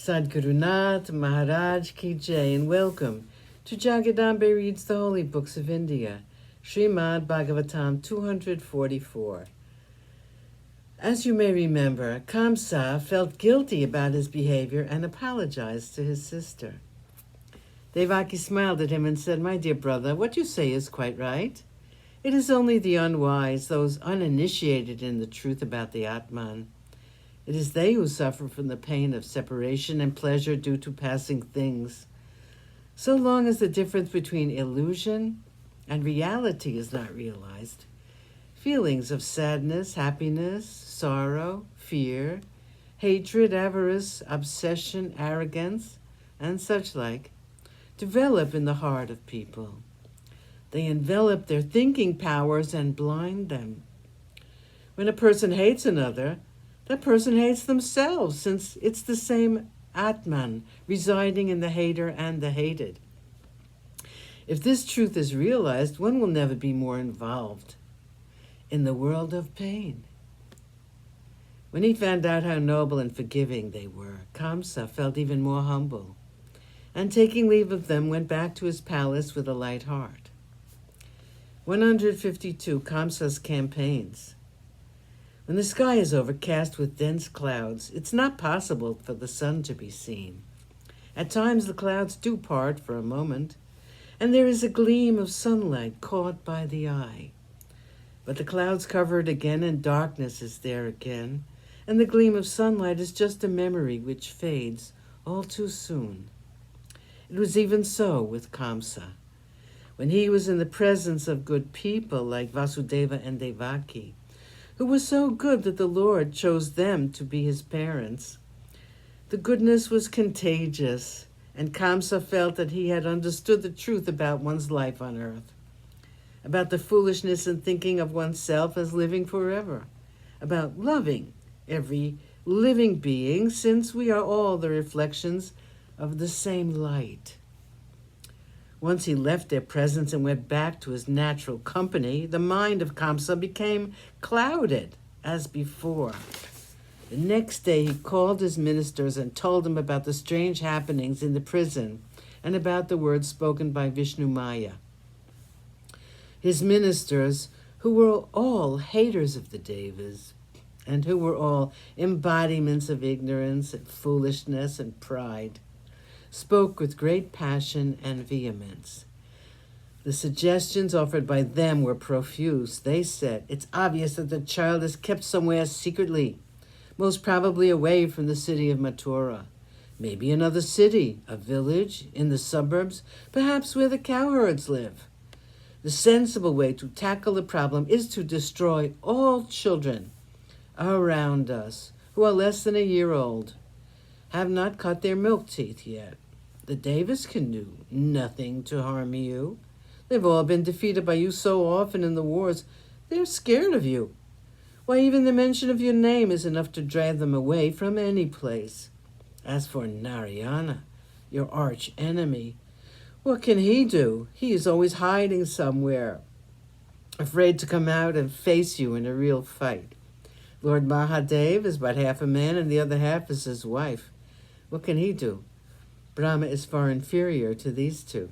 Sadgurunath Maharaj Ki Jai, and welcome to Jagadambe Reads the Holy Books of India, ShrimadBhagavatam244. As you may remember, Kamsa felt guilty about his behavior and apologized to his sister. Devaki smiled at him and said, "My dear brother, what you say is quite right. It is only the unwise, those uninitiated in the truth about the Atman. It is they who suffer from the pain of separation and pleasure due to passing things. So long as the difference between illusion and reality is not realized, feelings of sadness, happiness, sorrow, fear, hatred, avarice, obsession, arrogance, and such like develop in the heart of people. They envelop their thinking powers and blind them. When a person hates another, that person hates themselves, since it's the same Atman residing in the hater and the hated. If this truth is realized, one will never be more involved in the world of pain." When he found out how noble and forgiving they were, Kamsa felt even more humble, and taking leave of them, went back to his palace with a light heart. 152. Kamsa's campaigns. When the sky is overcast with dense clouds, it's not possible for the sun to be seen. At times the clouds do part for a moment, and there is a gleam of sunlight caught by the eye. But the clouds cover it again, and darkness is there again, and the gleam of sunlight is just a memory which fades all too soon. It was even so with Kamsa. When he was in the presence of good people like Vasudeva and Devaki, who were so good that the Lord chose them to be his parents, the goodness was contagious, and Kamsa felt that he had understood the truth about one's life on earth, about the foolishness in thinking of oneself as living forever, about loving every living being, since we are all the reflections of the same light. Once he left their presence and went back to his natural company, the mind of Kamsa became clouded as before. The next day he called his ministers and told them about the strange happenings in the prison and about the words spoken by Vishnu Maya. His ministers, who were all haters of the Devas, and who were all embodiments of ignorance and foolishness and pride, spoke with great passion and vehemence. The suggestions offered by them were profuse. They said, "It's obvious that the child is kept somewhere secretly, most probably away from the city of Mathura. Maybe another city, a village, in the suburbs, perhaps where the cowherds live. The sensible way to tackle the problem is to destroy all children around us who are less than a year old, have not cut their milk teeth yet. The Devas can do nothing to harm you. They've all been defeated by you so often in the wars, they're scared of you. Why, even the mention of your name is enough to drive them away from any place. As for Narayana, your arch enemy, what can he do? He is always hiding somewhere, afraid to come out and face you in a real fight. Lord Mahadev is but half a man and the other half is his wife. What can he do? Brahma is far inferior to these two.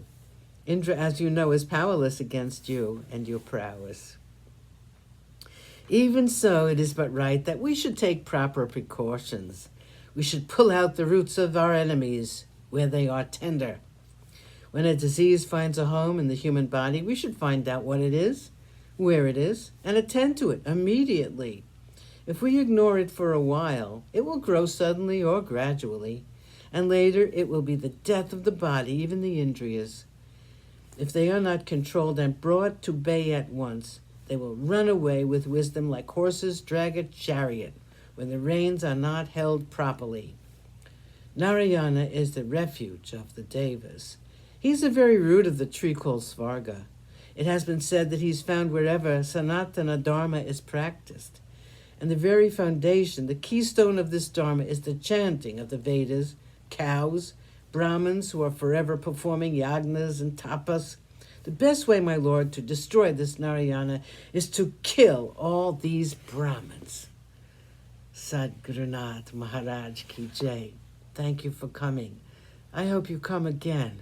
Indra, as you know, is powerless against you and your prowess. Even so, it is but right that we should take proper precautions. We should pull out the roots of our enemies where they are tender. When a disease finds a home in the human body, we should find out what it is, where it is, and attend to it immediately. If we ignore it for a while, it will grow suddenly or gradually, and later it will be the death of the body, even the Indriyas. If they are not controlled and brought to bay at once, they will run away with wisdom like horses drag a chariot when the reins are not held properly. Narayana is the refuge of the Devas. He's the very root of the tree called Svarga. It has been said that he's found wherever Sanatana Dharma is practiced. And the very foundation, the keystone of this Dharma, is the chanting of the Vedas, cows, Brahmins who are forever performing yagnas and tapas. The best way, my Lord, to destroy this Narayana is to kill all these Brahmins. Sadgurunath Maharaj Ki Jai. Thank you for coming. I hope you come again.